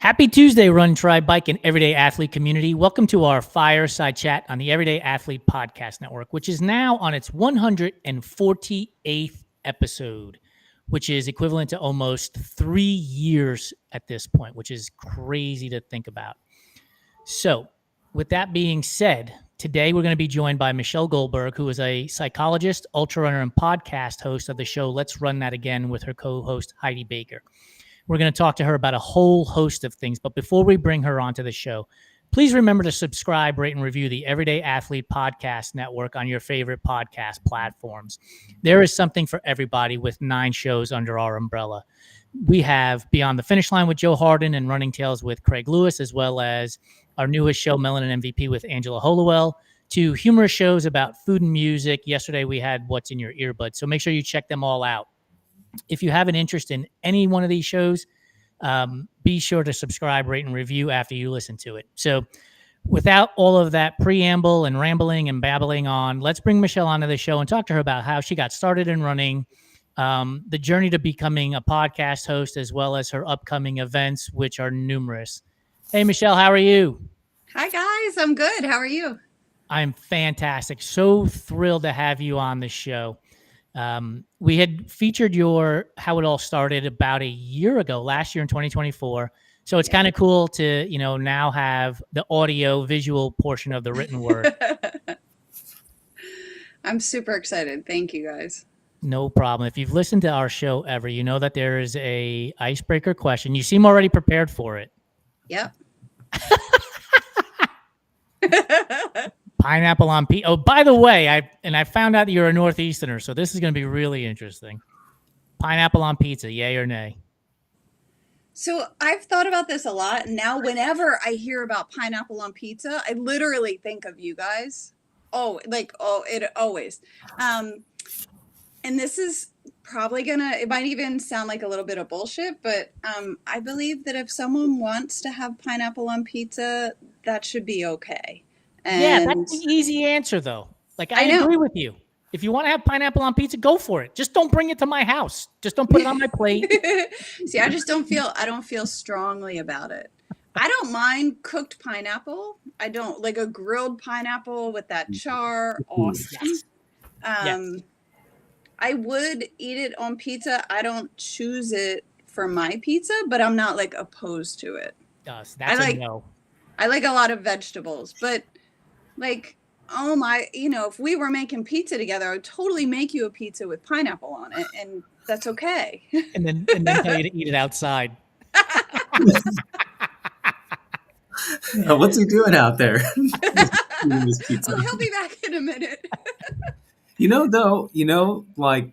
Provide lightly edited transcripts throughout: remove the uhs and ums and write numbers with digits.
Happy Tuesday, Run, Try, Bike, and Everyday Athlete community. Welcome to our Fireside Chat on the Everyday Athlete Podcast Network, which is now on its 148th episode, which is equivalent to almost 3 years at this point, which is crazy to think about. So, with that being said, today we're going to be joined by Michelle Goldberg, who is a psychologist, ultra runner, and podcast host of the show Let's Run That Again with her co-host Heidi Baker. We're going to talk to her about a whole host of things. But before we bring her onto the show, please remember to subscribe, rate, and review the Everyday Athlete Podcast Network on your favorite podcast platforms. There is something for everybody with 9 shows under our umbrella. We have Beyond the Finish Line with Joe Harden and Running Tales with Craig Lewis, as well as our newest show, Melanin MVP with Angela Hollowell, to humorous shows about food and music. Yesterday, we had What's in Your Earbud. So make sure you check them all out. If you have an interest in any one of these shows, be sure to subscribe, rate, and review after you listen to it. So without all of that preamble and rambling and babbling on, let's bring Michelle onto the show and talk to her about how she got started in running, the journey to becoming a podcast host, as well as her upcoming events, which are numerous. Hey, Michelle, how are you? Hi, guys. I'm good. How are you? I'm fantastic. So thrilled to have you on the show. We had featured your How It All Started about a year ago, last year in 2024. So it's kind of cool to, now have the audio visual portion of the written word. I'm super excited. Thank you, guys. No problem. If you've listened to our show ever, you know that there is a icebreaker question. You seem already prepared for it. Yep. Pineapple on pizza. Oh, by the way, I found out that you're a Northeasterner, so this is going to be really interesting. Pineapple on pizza, yay or nay? So I've thought about this a lot. And now whenever I hear about pineapple on pizza, I literally think of you guys. It always. And this is probably it might even sound like a little bit of bullshit, but I believe that if someone wants to have pineapple on pizza, that should be okay. And that's the easy answer, though. Like, I agree with you. If you want to have pineapple on pizza, go for it. Just don't bring it to my house. Just don't put it on my plate. See, I don't feel strongly about it. I don't mind cooked pineapple. I don't like a grilled pineapple with that char. Awesome. Yes. I would eat it on pizza. I don't choose it for my pizza, but I'm not like opposed to it. That's a no. I like a lot of vegetables, but like, oh my, if we were making pizza together, I would totally make you a pizza with pineapple on it, and that's okay. And then tell you to eat it outside. What's he doing out there? Well, he'll be back in a minute. Like,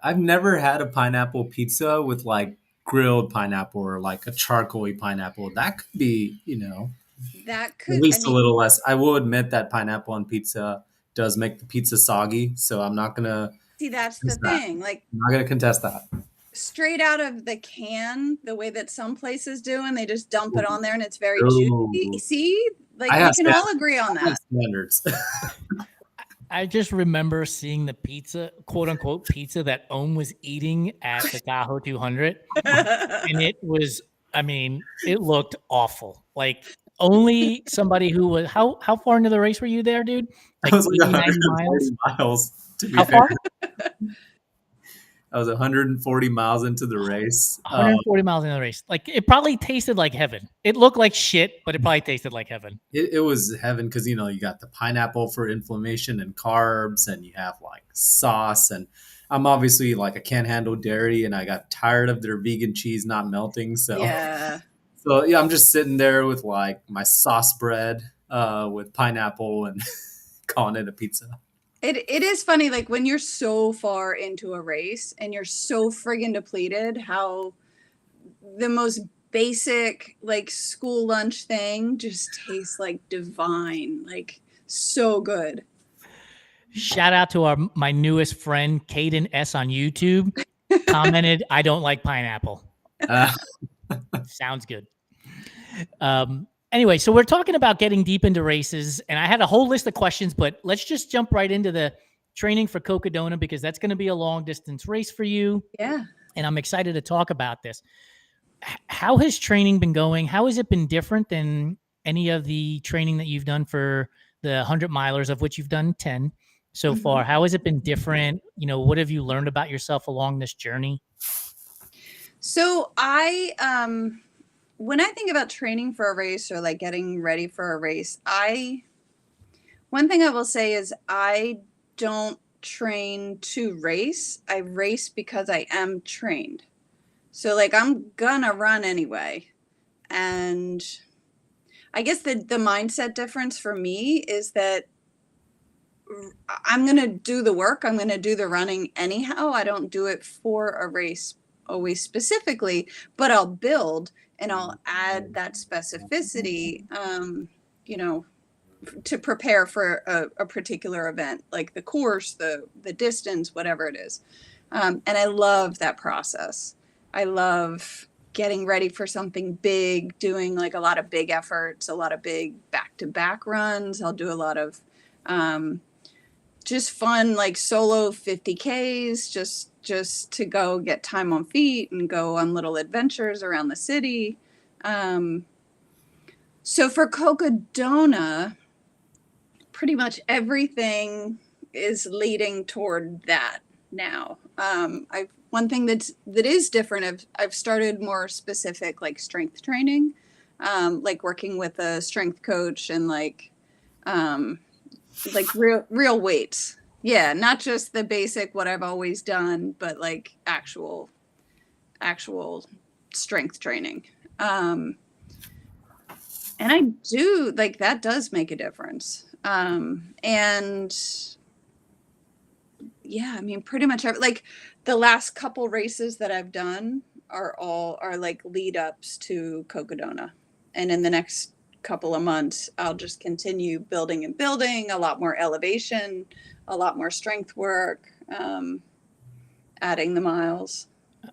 I've never had a pineapple pizza with like grilled pineapple or like a charcoal-y pineapple. That could be, that could at least a little less. I will admit that pineapple on pizza does make the pizza soggy, so I'm not gonna see. That's the thing. Like, I'm not gonna contest that. Straight out of the can, the way that some places do, and they just dump it on there, and it's very juicy. See, like we can all agree on that. Standards. I just remember seeing the pizza, quote unquote pizza, that Ohm was eating at the Tahoe 200, and it was, it looked awful. Like, only somebody who was how far into the race were you there, dude? Like 80, 90 miles. To be fair. I was 140 miles into the race. 140 miles into the race. Like, it probably tasted like heaven. It looked like shit, but it probably tasted like heaven. It was heaven because, you got the pineapple for inflammation and carbs, and you have like sauce. And I'm obviously like, I can't handle dairy, and I got tired of their vegan cheese not melting. So I'm just sitting there with like my sauce bread with pineapple and calling it a pizza. It is funny, like when you're so far into a race and you're so friggin' depleted, how the most basic like school lunch thing just tastes like divine, like so good. Shout out to my newest friend, Caden S on YouTube, commented, "I don't like pineapple." Sounds good. Anyway, so we're talking about getting deep into races, and I had a whole list of questions, but let's just jump right into the training for Cocodona, because that's going to be a long distance race for you. Yeah. And I'm excited to talk about this. how has training been going? How has it been different than any of the training that you've done for the 100 milers, of which you've done 10 so far? How has it been different? What have you learned about yourself along this journey? So when I think about training for a race or like getting ready for a race, one thing I will say is I don't train to race. I race because I am trained. So like I'm gonna run anyway. And I guess the mindset difference for me is that I'm going to do the work. I'm going to do the running anyhow. I don't do it for a race always specifically, but I'll build and I'll add that specificity, to prepare for a particular event, like the course, the distance, whatever it is. And I love that process. I love getting ready for something big, doing like a lot of big efforts, a lot of big back-to-back runs. I'll do a lot of just fun, like solo 50Ks, just to go get time on feet and go on little adventures around the city. So for Cocodona, pretty much everything is leading toward that now. One thing that is different, I've started more specific like strength training, like working with a strength coach and like real weights. Yeah, not just the basic what I've always done, but like actual strength training. And I do like that does make a difference. And yeah, I mean, pretty much like the last couple races that I've done are like lead ups to Cocodona. And in the next couple of months, I'll just continue building and building, a lot more elevation, a lot more strength work, adding the miles.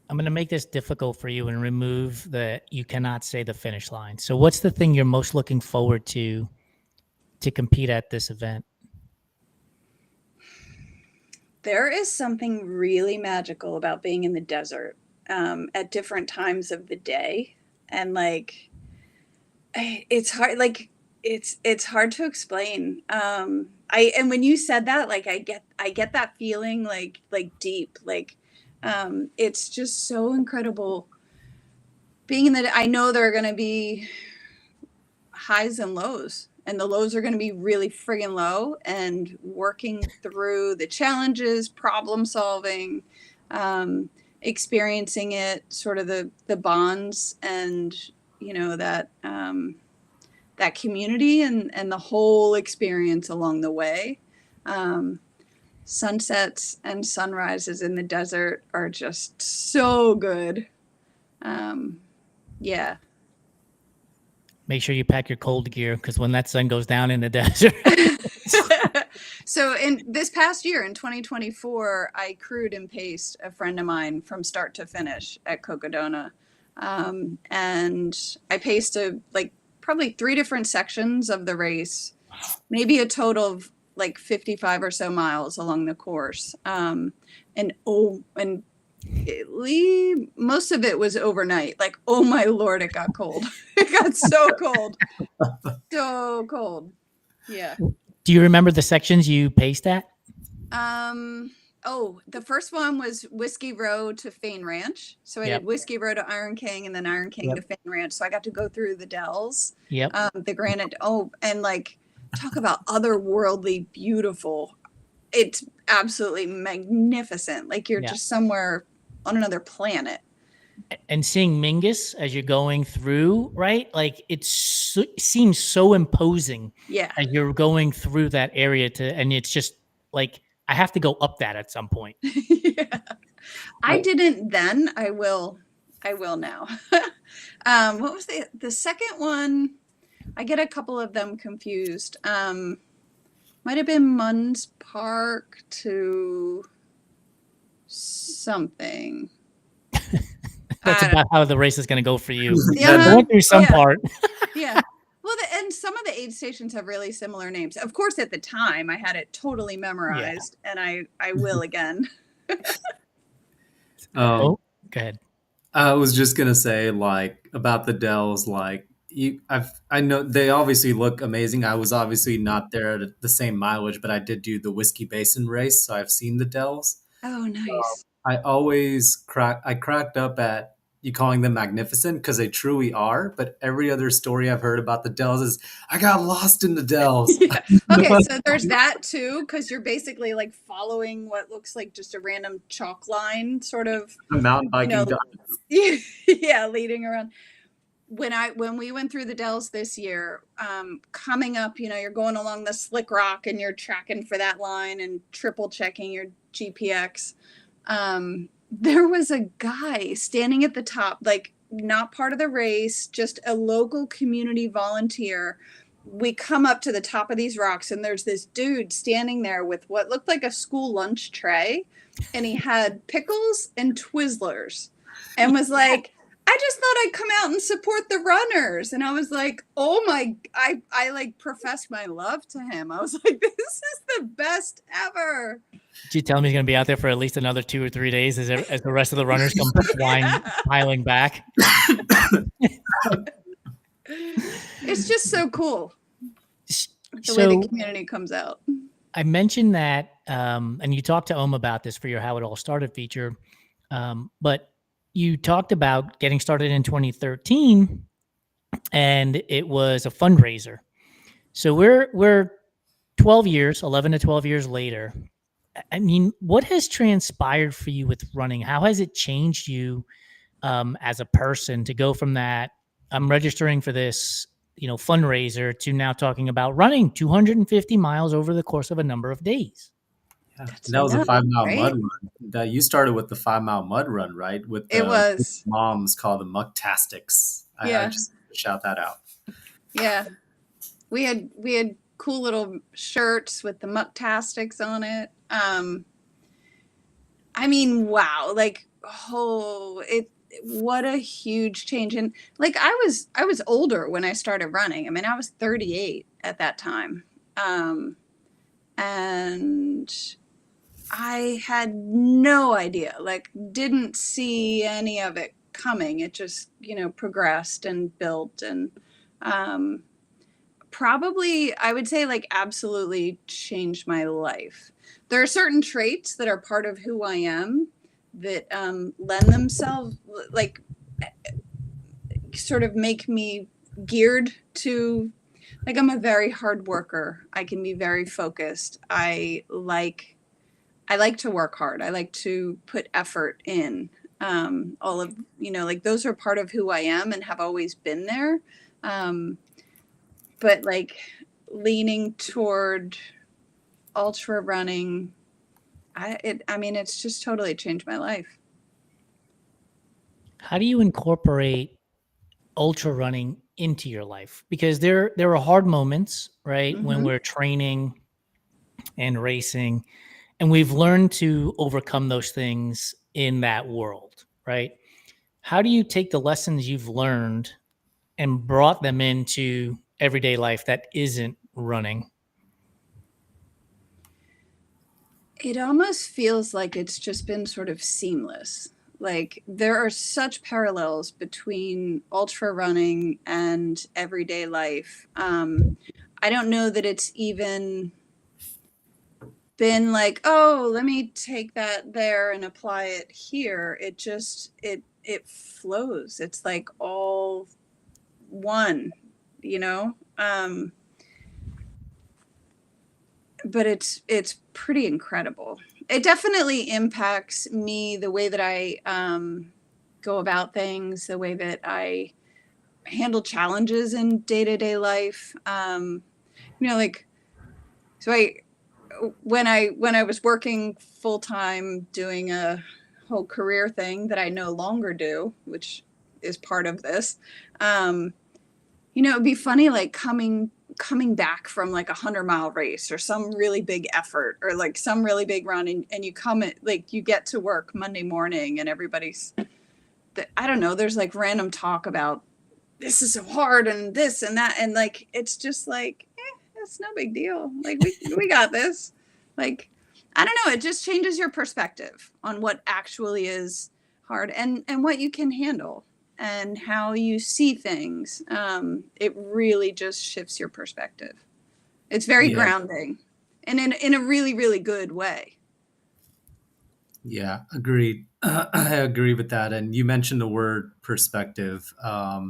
I'm going to make this difficult for you and remove you cannot say the finish line. So what's the thing you're most looking forward to compete at this event? There is something really magical about being in the desert at different times of the day. And like, it's hard, like it's hard to explain. And when you said that, like, I get that feeling like deep, like, it's just so incredible being in I know there are going to be highs and lows, and the lows are going to be really friggin' low, and working through the challenges, problem solving, experiencing it, sort of the bonds and, that community and the whole experience along the way. Sunsets and sunrises in the desert are just so good. Yeah. Make sure you pack your cold gear, because when that sun goes down in the desert. So in this past year, in 2024, I crewed and paced a friend of mine from start to finish at Cocodona. And I paced probably 3 different sections of the race, maybe a total of like 55 or so miles along the course. And most of it was overnight. Like, oh my Lord, it got cold. It got so cold. So cold. Yeah. Do you remember the sections you paced at? The first one was Whiskey Row to Fane Ranch. So I did Whiskey Row to Iron King, and then Iron King to Fane Ranch. So I got to go through the Dells, the Granite. And like, talk about otherworldly beautiful. It's absolutely magnificent. Like you're just somewhere on another planet. And seeing Mingus as you're going through, right? Like it seems so imposing. Yeah. As you're going through that area and it's just like, I have to go up that at some point. Yeah. I didn't then. I will now. What was the second one? I get a couple of them confused. Might have been Munns Park to something. That's about how the race is going to go for you. Yeah. Going through some part. Yeah. Well, and some of the aid stations have really similar names. Of course, at the time, I had it totally memorized, and I will again. Go ahead. I was just gonna say, like, about the Dells, like I know they obviously look amazing. I was obviously not there at the same mileage, but I did do the Whiskey Basin race, so I've seen the Dells. Oh, nice. I always cracked up at you calling them magnificent because they truly are. But every other story I've heard about the Dells is I got lost in the Dells. Yeah. Okay, so there's that too, because you're basically like following what looks like just a random chalk line, sort of, Mountain you know, biking done. yeah, leading around. When we went through the Dells this year, coming up, you're going along the slick rock and you're tracking for that line and triple checking your GPX. There was a guy standing at the top, like not part of the race, just a local community volunteer. We come up to the top of these rocks and there's this dude standing there with what looked like a school lunch tray, and he had pickles and Twizzlers and was like, I just thought I'd come out and support the runners. And I was like, oh my, I like professed my love to him. I was like, this is the best ever. Did you tell him he's going to be out there for at least another 2 or 3 days as the rest of the runners come flying, piling back? It's just so cool the way the community comes out. I mentioned that, and you talked to Om about this for your How It All Started feature, but you talked about getting started in 2013, and it was a fundraiser. So we're 11 to 12 years later. I mean, what has transpired for you with running? How has it changed you as a person to go from that I'm registering for this, fundraiser to now talking about running 250 miles over the course of a number of days? Yeah. That was a 5 mile mud run. That you started with the 5 mile mud run, right? With the it was moms called the Mucktastics. I just shout that out. Yeah, we had cool little shirts with the Mucktastics on it. I mean, wow! Like, what a huge change. And like, I was older when I started running. I mean, I was 38 at that time, and I had no idea, like didn't see any of it coming. It just, progressed and built, and probably I would say like absolutely changed my life. There are certain traits that are part of who I am that lend themselves, like sort of make me geared to, like, I'm a very hard worker. I can be very focused. I like to work hard. I like to put effort in. All of, like those are part of who I am and have always been there. But like leaning toward ultra running, it's just totally changed my life. How do you incorporate ultra running into your life? Because there are hard moments, right? Mm-hmm. When we're training and racing, and we've learned to overcome those things in that world, right? How do you take the lessons you've learned and brought them into everyday life that isn't running? It almost feels like it's just been sort of seamless. Like there are such parallels between ultra running and everyday life. I don't know that it's even been like, oh, let me take that there and apply it here. It just, it flows. It's like all one, but it's pretty incredible. It definitely impacts me, the way that I go about things, the way that I handle challenges in day-to-day life. When I was working full-time doing a whole career thing that I no longer do, which is part of this, it'd be funny, like coming back from like 100-mile race or some really big effort or like some really big run, and you come at, like, you get to work Monday morning and everybody's, I don't know, there's like random talk about this is so hard and this and that, and like it's just like, it's no big deal. Like we got this. Like, I don't know, it just changes your perspective on what actually is hard, and what you can handle and how you see things. It really just shifts your perspective. It's very Yeah. grounding, and in a really, really good way. Yeah, agreed. I agree with that. And you mentioned the word perspective. Uh,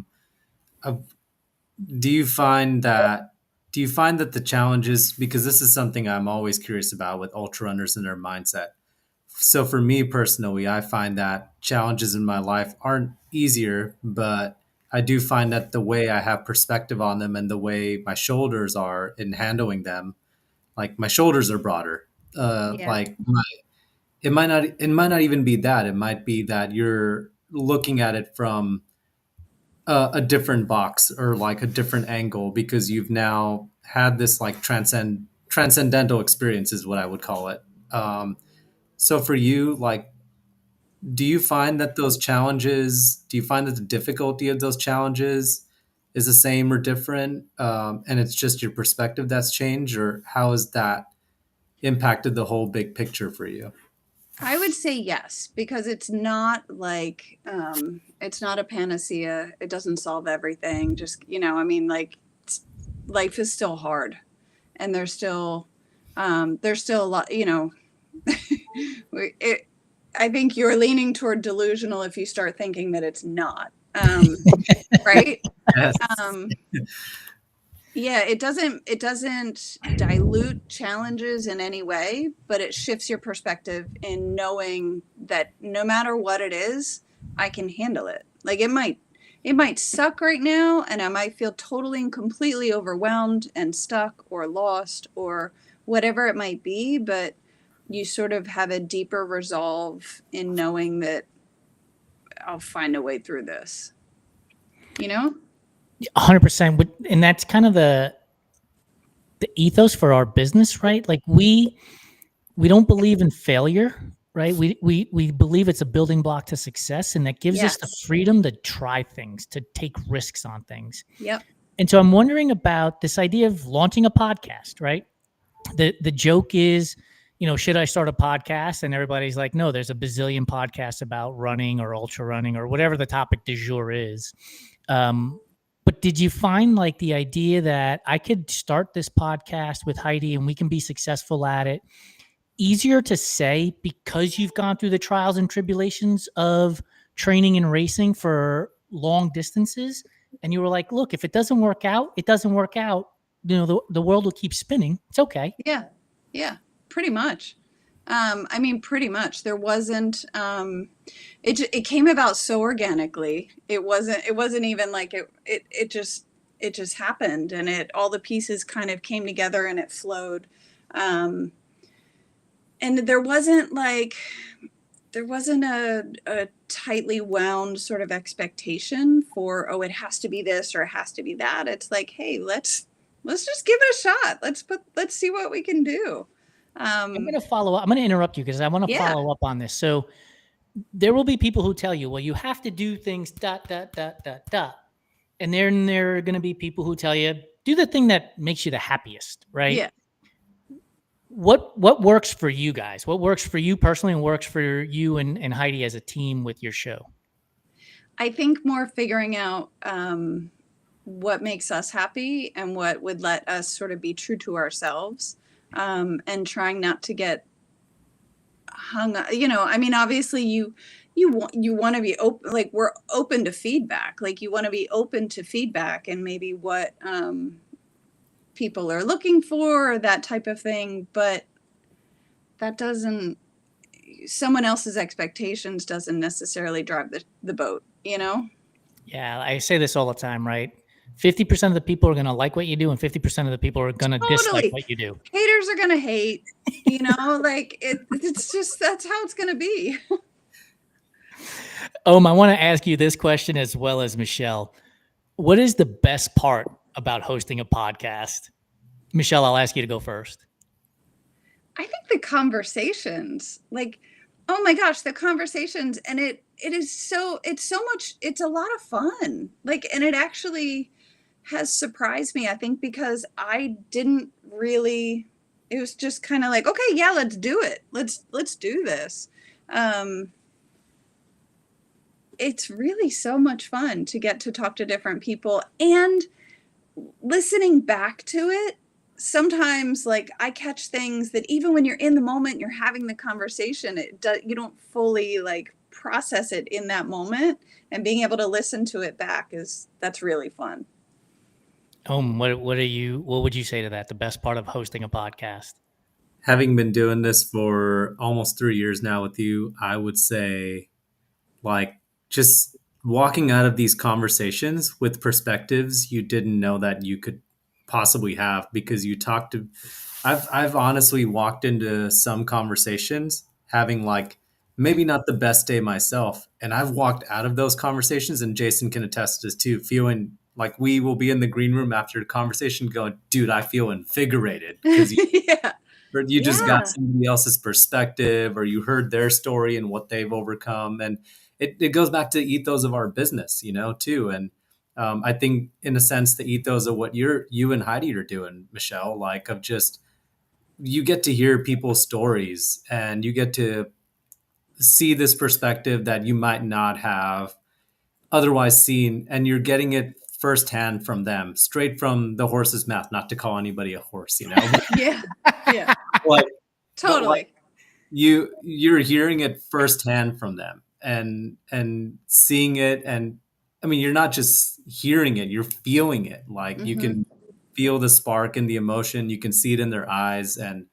do you find that the challenges, because this is something I'm always curious about with ultra runners and their mindset. So for me personally, I find that challenges in my life aren't easier, but I do find that the way I have perspective on them and the way my shoulders are in handling them, like my shoulders are broader. Yeah. Like it might not even be that. It might be that you're looking at it from a different box or like a different angle because you've now had this like transcendental experience is what I would call it. So for you, like, do you find that the difficulty of those challenges is the same or different? And it's just your perspective that's changed, or how has that impacted the whole big picture for you? I would say yes, because it's not like it's not a panacea. It doesn't solve everything. Just, I mean, like, life is still hard, and there's still a lot. It, I think you're leaning toward delusional if you start thinking that it's not. Right? Yes. Um, yeah, it doesn't dilute challenges in any way, but it shifts your perspective in knowing that no matter what it is, I can handle it. Like, it might suck right now, and I might feel totally and completely overwhelmed and stuck or lost or whatever it might be, but you sort of have a deeper resolve in knowing that I'll find a way through this. You know? 100%. And that's kind of the ethos for our business, right? Like we don't believe in failure, right? We believe it's a building block to success, and that gives us the Yes. freedom to try things, to take risks on things. Yep. And so I'm wondering about this idea of launching a podcast, right? The joke is, should I start a podcast? And everybody's like, no, there's a bazillion podcasts about running or ultra running or whatever the topic du jour is. But did you find like the idea that I could start this podcast with Heidi and we can be successful at it easier to say because you've gone through the trials and tribulations of training and racing for long distances? And you were like, look, if it doesn't work out, it doesn't work out. The world will keep spinning. It's okay. Yeah. Yeah. Pretty much. I mean, pretty much. There wasn't. It came about so organically. It wasn't even like it just happened, and all the pieces kind of came together and it flowed. Um, and there wasn't a tightly wound sort of expectation for, oh, it has to be this or it has to be that. It's like, hey, let's just give it a shot. Let's see what we can do. I'm going to follow up. I'm going to interrupt you because I want to Yeah. follow up on this. So there will be people who tell you, well, you have to do things dot, dot, dot, dot, dot. And then there are going to be people who tell you, do the thing that makes you the happiest, right? Yeah. What works for you guys? What works for you personally and works for you and Heidi as a team with your show? I think more figuring out what makes us happy and what would let us sort of be true to ourselves, and trying not to get hung up. I mean, obviously you want to be open, like, we're open to feedback. Like, you want to be open to feedback and maybe what people are looking for or that type of thing, but that doesn't someone else's expectations doesn't necessarily drive the boat. Yeah, I say this all the time, right? 50% of the people are going to like what you do, and 50% of the people are going to dislike Totally. what you do. Haters are gonna hate, like it's just, that's how it's gonna be. I want to ask you this question as well as Michelle. What is the best part about hosting a podcast? Michelle, I'll ask you to go first. I think the conversations, like, oh my gosh, the conversations, and it's so much, it's a lot of fun. Like, and it actually has surprised me, I think, because I didn't really, it was just kind of like, okay, yeah, let's do it. Let's do this. it's really so much fun to get to talk to different people, and listening back to it, sometimes like I catch things that even when you're in the moment, you're having the conversation, you don't fully like process it in that moment, and being able to listen to it back that's really fun. What would you say to that? The best part of hosting a podcast? Having been doing this for almost 3 years now with you, I would say like just walking out of these conversations with perspectives you didn't know that you could possibly have because you talked to I've honestly walked into some conversations having like maybe not the best day myself, and I've walked out of those conversations, and Jason can attest to this too, feeling like we will be in the green room after the conversation going, dude, I feel invigorated because Yeah. or you just got Yeah. somebody else's perspective or you heard their story and what they've overcome. And it goes back to the ethos of our business, too. And I think in a sense, the ethos of what you and Heidi are doing, Michelle, like of just, you get to hear people's stories and you get to see this perspective that you might not have otherwise seen. And you're getting it firsthand from them, straight from the horse's mouth, not to call anybody a horse, Yeah. Yeah. like, but like, Totally. you're hearing it firsthand from them and seeing it. And I mean, you're not just hearing it, you're feeling it. Like you Mm-hmm. can feel the spark and the emotion, you can see it in their eyes. And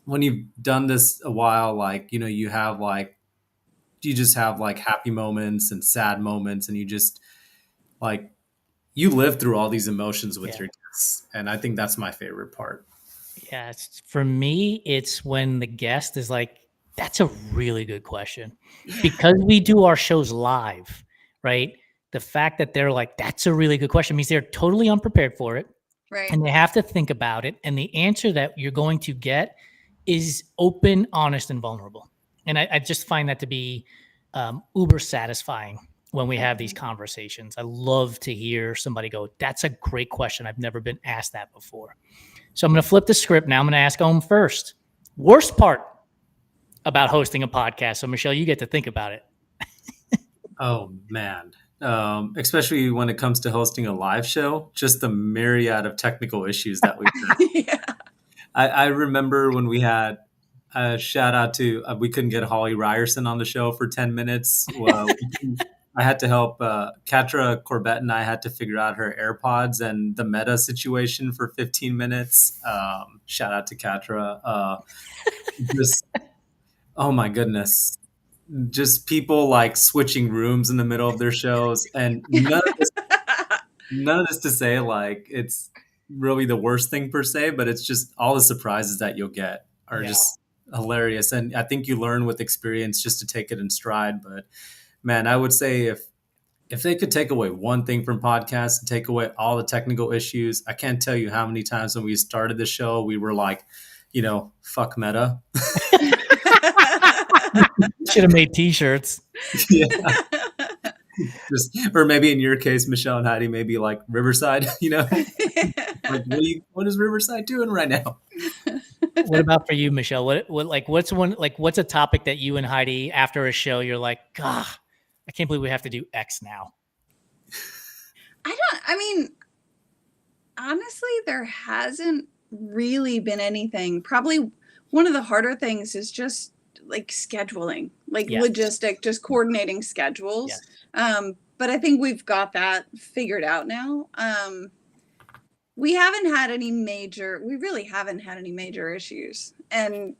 when you've done this a while, like you just have like happy moments and sad moments, and you just like you live through all these emotions with Yeah. your guests. And I think that's my favorite part. Yeah, for me, it's when the guest is like, that's a really good question. Yeah. Because we do our shows live, right? The fact that they're like, that's a really good question means they're totally unprepared for it Right. and they have to think about it. And the answer that you're going to get is open, honest, and vulnerable. And I just find that to be uber satisfying when we have these conversations. I love to hear somebody go, that's a great question. I've never been asked that before. So I'm going to flip the script now. I'm going to ask Ohm first. Worst part about hosting a podcast. So Michelle, you get to think about it. Oh man. Especially when it comes to hosting a live show, just the myriad of technical issues that we've had. Yeah. I remember when we had a shout out to, we couldn't get Holly Ryerson on the show for 10 minutes. Well, I had to help Katra Corbett and I had to figure out her AirPods and the meta situation for 15 minutes. Shout out to Katra. Just, oh my goodness. Just people like switching rooms in the middle of their shows, and none of this to say like it's really the worst thing per se, but it's just all the surprises that you'll get are just hilarious. And I think you learn with experience just to take it in stride. But man, I would say if they could take away one thing from podcasts and take away all the technical issues, I can't tell you how many times when we started the show, we were like, fuck meta. Should have made t-shirts. Yeah. Or maybe in your case, Michelle and Heidi, maybe like Riverside, like what is Riverside doing right now? What about for you, Michelle? What's a topic that you and Heidi after a show, you're like, God, I can't believe we have to do X now. I mean, honestly, there hasn't really been anything. Probably one of the harder things is just like scheduling, like logistic, just coordinating schedules. Yes. But I think we've got that figured out now. We really haven't had any major issues. And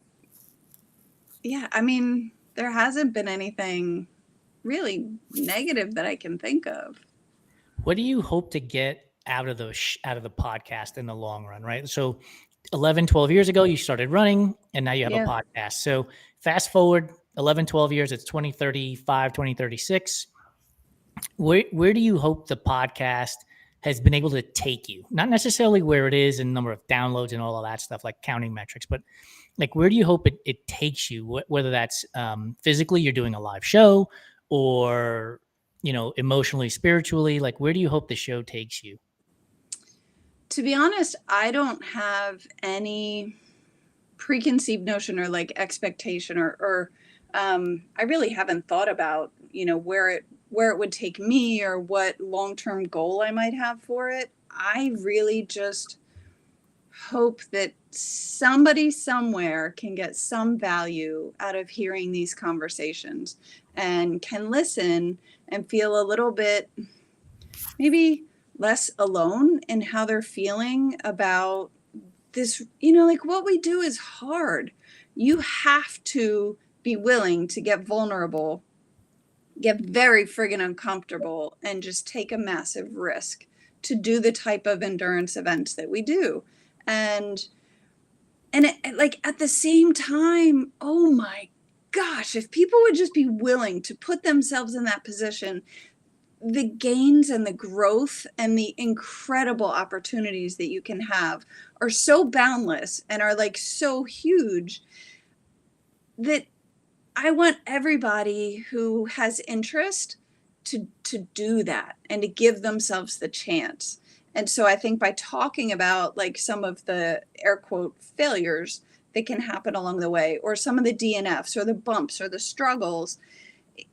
yeah, I mean, there hasn't been anything really negative that I can think of. What do you hope to get out of the podcast in the long run, right? So 11, 12 years ago, you started running and now you have a podcast. So fast forward 11, 12 years, it's 2035, 2036. Where do you hope the podcast has been able to take you? Not necessarily where it is in number of downloads and all of that stuff, like counting metrics, but like, where do you hope it takes you? Whether that's physically, you're doing a live show, or, emotionally, spiritually, like, where do you hope the show takes you? To be honest, I don't have any preconceived notion or like expectation or I really haven't thought about where it would take me or what long-term goal I might have for it. I really just hope that somebody somewhere can get some value out of hearing these conversations and can listen and feel a little bit maybe less alone in how they're feeling about this. Like, what we do is hard. You have to be willing to get vulnerable, get very friggin' uncomfortable, and just take a massive risk to do the type of endurance events that we do. And like, at the same time, oh my gosh, if people would just be willing to put themselves in that position, the gains and the growth and the incredible opportunities that you can have are so boundless and are like so huge that I want everybody who has interest to do that and to give themselves the chance. And so I think by talking about like some of the air quote failures that can happen along the way, or some of the DNFs or the bumps or the struggles,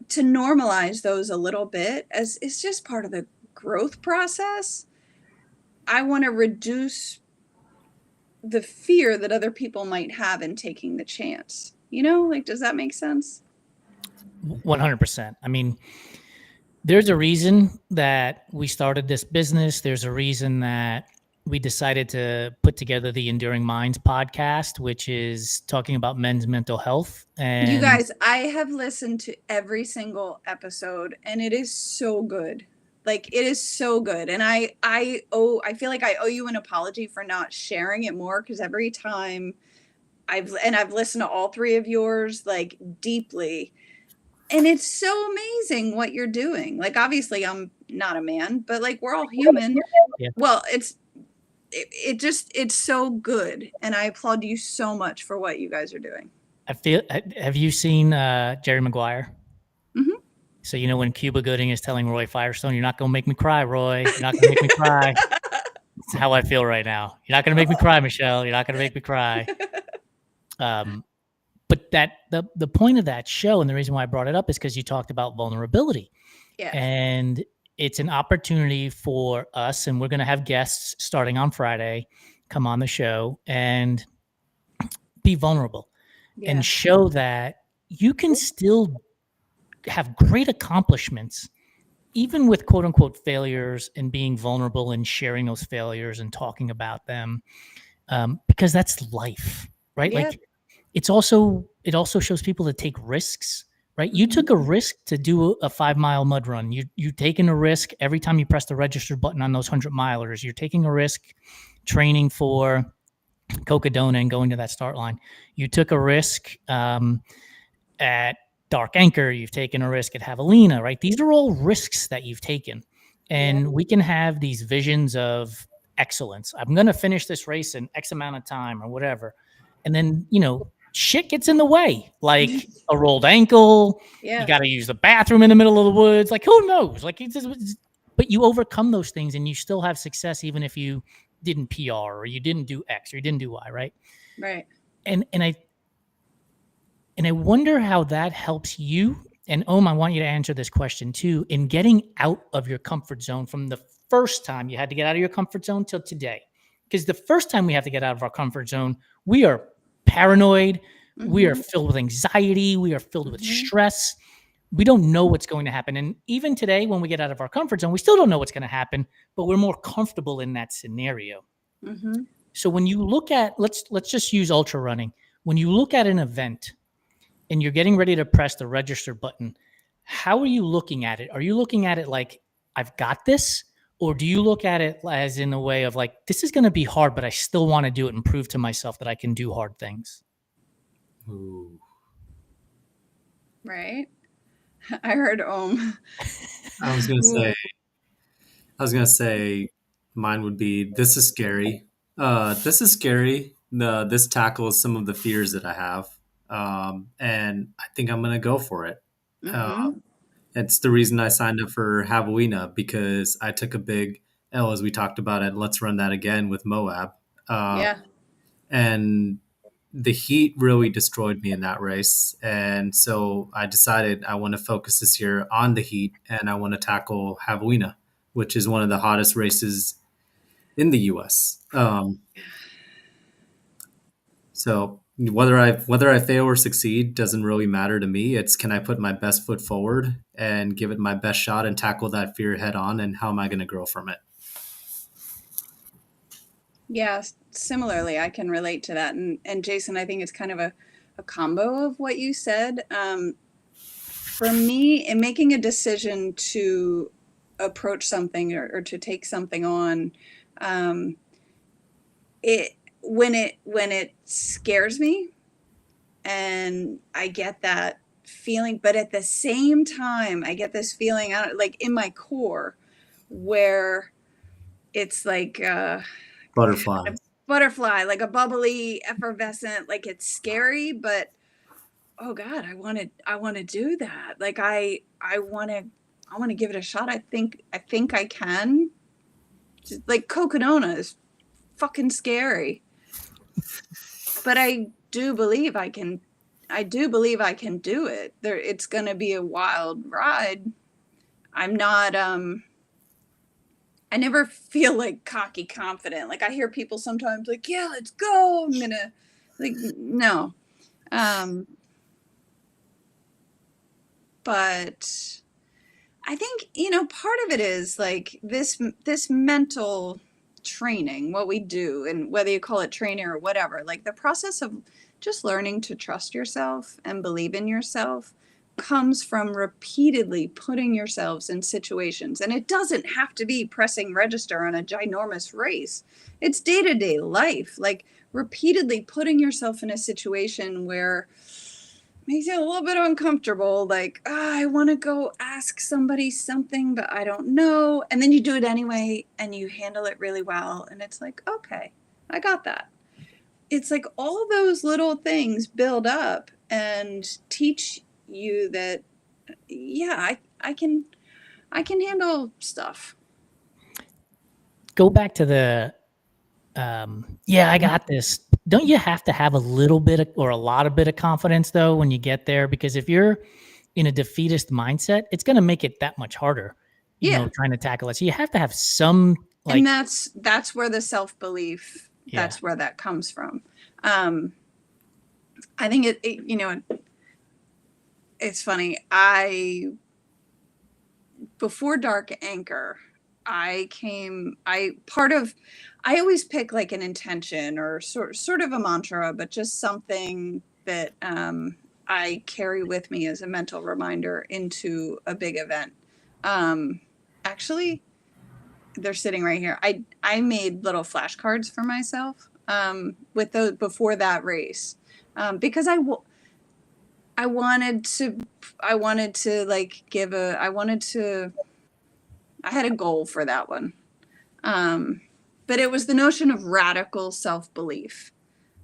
to normalize those a little bit as it's just part of the growth process. I want to reduce the fear that other people might have in taking the chance. Like, does that make sense? 100%. I mean, there's a reason that we started this business. There's a reason that we decided to put together the Enduring Minds podcast, which is talking about men's mental health. And you guys, I have listened to every single episode and it is so good. Like, it is so good. And I feel like I owe you an apology for not sharing it more, because every time I've listened to all three of yours like deeply, and it's so amazing what you're doing. Like, obviously I'm not a man, but like, we're all human. Yeah. Well, it's so good, and I applaud you so much for what you guys are doing. Have you seen Jerry Maguire? Mm-hmm. So, when Cuba Gooding is telling Roy Firestone, "You're not going to make me cry, Roy. You're not going to make me cry." That's how I feel right now. You're not going to make me cry, Michelle. You're not going to make me cry. But the point of that show, and the reason why I brought it up, is because you talked about vulnerability. Yeah. And it's an opportunity for us, and we're going to have guests starting on Friday come on the show and be vulnerable and show that you can still have great accomplishments, even with quote unquote failures, and being vulnerable and sharing those failures and talking about them, because that's life, right? Yeah. Like, it also shows people to take risks, right? You took a risk to do a 5-mile mud run. You taking a risk every time you press the register button on those 100-milers. You're taking a risk training for Cocodona and going to that start line. You took a risk at Dark Anchor. You've taken a risk at Javelina, right? These are all risks that you've taken. And we can have these visions of excellence. I'm going to finish this race in X amount of time or whatever. And then, shit gets in the way, like a rolled ankle. You got to use the bathroom in the middle of the woods. Like, who knows? Like, but you overcome those things and you still have success, even if you didn't PR or you didn't do X or you didn't do Y, right? Right. And I wonder how that helps you. And I want you to answer this question too, in getting out of your comfort zone from the first time you had to get out of your comfort zone till today. Because the first time we have to get out of our comfort zone, we are paranoid. Mm-hmm. We are filled with anxiety. We are filled with stress. We don't know what's going to happen. And even today, when we get out of our comfort zone, we still don't know what's going to happen, but we're more comfortable in that scenario. Mm-hmm. So when you look at, let's just use ultra running. When you look at an event and you're getting ready to press the register button, how are you looking at it? Are you looking at it like, I've got this? Or do you look at it as in a way of like, this is going to be hard, but I still want to do it and prove to myself that I can do hard things? Ooh. Right. I heard I was gonna say mine would be, this is scary. This is scary. This tackles some of the fears that I have. And I think I'm gonna go for it. It's the reason I signed up for Javelina, because I took a big L, as we talked about it. Let's run that again with Moab. And the heat really destroyed me in that race. And so I decided I want to focus this year on the heat and I want to tackle Javelina, which is one of the hottest races in the US. So whether I fail or succeed doesn't really matter to me. It's, can I put my best foot forward and give it my best shot and tackle that fear head on, and how am I going to grow from it? Yeah, similarly, I can relate to that. And Jason, I think it's kind of a combo of what you said. For me, in making a decision to approach something or to take something on, when it scares me and I get that feeling, but at the same time, I get this feeling out like in my core where it's like Butterfly. butterfly, like a bubbly, effervescent, like it's scary, but oh God, I want to do that. Like I want to give it a shot. I think I can. Just like Coconona is fucking scary, but I do believe I can. I do believe I can do it. It's going to be a wild ride. I'm not. I never feel like cocky confident. Like I hear people sometimes like, yeah, let's go. I'm gonna like no. But I think, part of it is like this mental training, what we do, and whether you call it training or whatever, like the process of just learning to trust yourself and believe in yourself comes from repeatedly putting yourselves in situations. And it doesn't have to be pressing register on a ginormous race. It's day-to-day life, like repeatedly putting yourself in a situation where makes you a little bit uncomfortable, like, I want to go ask somebody something, but I don't know. And then you do it anyway, and you handle it really well. And it's like, okay, I got that. It's like all those little things build up and teach you that, yeah, I can handle stuff. Go back to the, yeah, I got this. Don't you have to have a little bit of, or a lot of bit of confidence though when you get there? Because if you're in a defeatist mindset, it's going to make it that much harder, trying to tackle it. So you have to have some like, and that's where the self-belief, Yeah. that's where that comes from. I think it's funny. Before Dark Anchor, I always pick like an intention or sort of a mantra, but just something that I carry with me as a mental reminder into a big event. Actually, they're sitting right here. I made little flashcards for myself with those before that race because I wanted to like I had a goal for that one. But it was the notion of radical self-belief.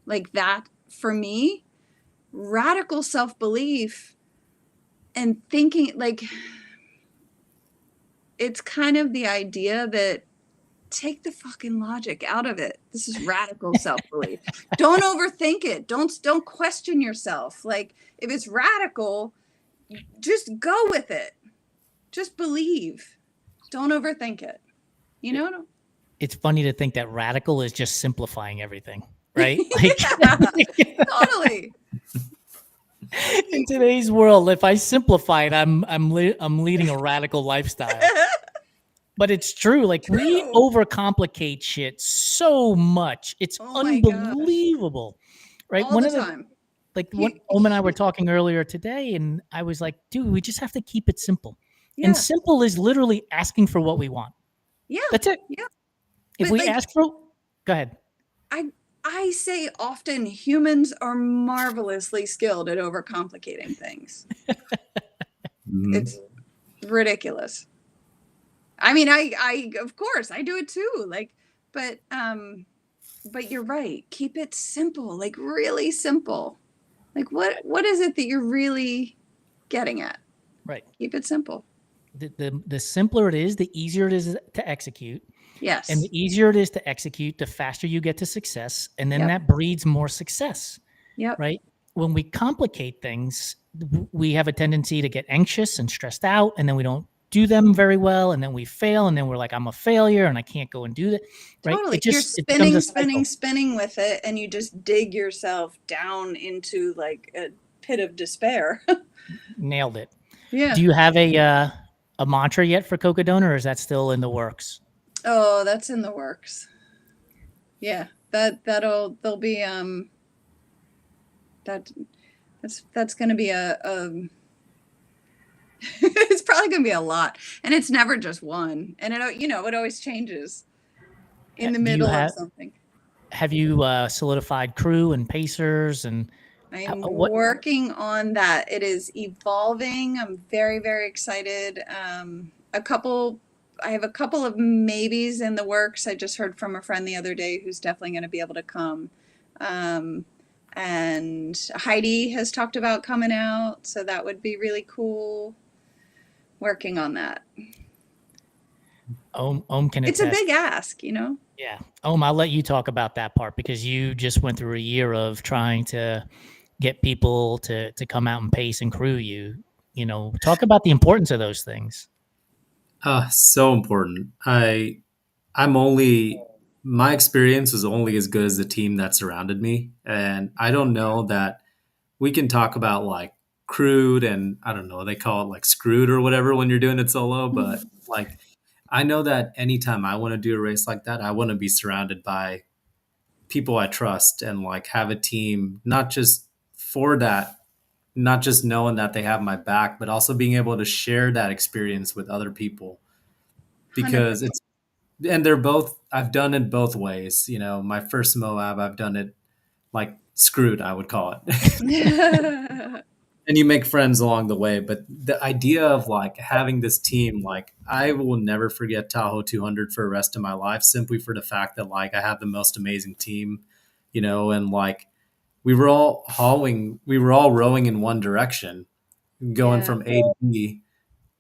Like that, for me, radical self-belief and thinking, like, it's kind of the idea that take the fucking logic out of it. This is radical self-belief. Don't overthink it. Don't question yourself. Like, if it's radical, just go with it. Just believe. Don't overthink it. It's funny to think that radical is just simplifying everything, right? Like, yeah, totally. In today's world, if I simplify it, I'm leading a radical lifestyle. But it's true. Like we overcomplicate shit so much. It's unbelievable, right? All the time. Like what Om and I were talking earlier today, and I was like, dude, we just have to keep it simple. Yeah. And simple is literally asking for what we want. Yeah. That's it. Yeah. If we ask for, go ahead. I say often humans are marvelously skilled at overcomplicating things. It's ridiculous. I mean, I of course I do it too. Like, but you're right. Keep it simple, like really simple. Like what is it that you're really getting at? Right. Keep it simple. The simpler it is, the easier it is to execute. Yes. And the easier it is to execute, the faster you get to success. And then that breeds more success. Yep. right? When we complicate things, we have a tendency to get anxious and stressed out, and then we don't do them very well, and then we fail, and then we're like, I'm a failure and I can't go and do that, right? Totally. You're It becomes a spinning, cycle. spinning with it, and you just dig yourself down into like a pit of despair. Nailed it. Yeah. Do you have a mantra yet for Cocodona, or is that still in the works? Oh, that's in the works. Yeah. There'll be that's gonna be a it's probably gonna be a lot. And it's never just one. And it always changes in the Do you middle of have something. have you solidified crew and pacers and I'm what? working on that. It is evolving. I'm very, very excited. I have a couple of maybes in the works. I just heard from a friend the other day who's definitely going to be able to come. And Heidi has talked about coming out, so that would be really cool. Working on that. Om can attest. It's a big ask, Yeah. I'll let you talk about that part because you just went through a year of trying to get people to come out and pace and crew you. Talk about the importance of those things. So important. My experience was only as good as the team that surrounded me. And I don't know that we can talk about like crude and I don't know, they call it like screwed or whatever when you're doing it solo. But like, I know that anytime I want to do a race like that, I want to be surrounded by people I trust and like have a team, not just for that, not just knowing that they have my back, but also being able to share that experience with other people because 100%. I've done it both ways. My first Moab, I've done it like screwed, I would call it. And you make friends along the way. But the idea of like having this team, like I will never forget Tahoe 200 for the rest of my life, simply for the fact that like I have the most amazing team, and like we were all rowing in one direction, going Yeah. from A to B.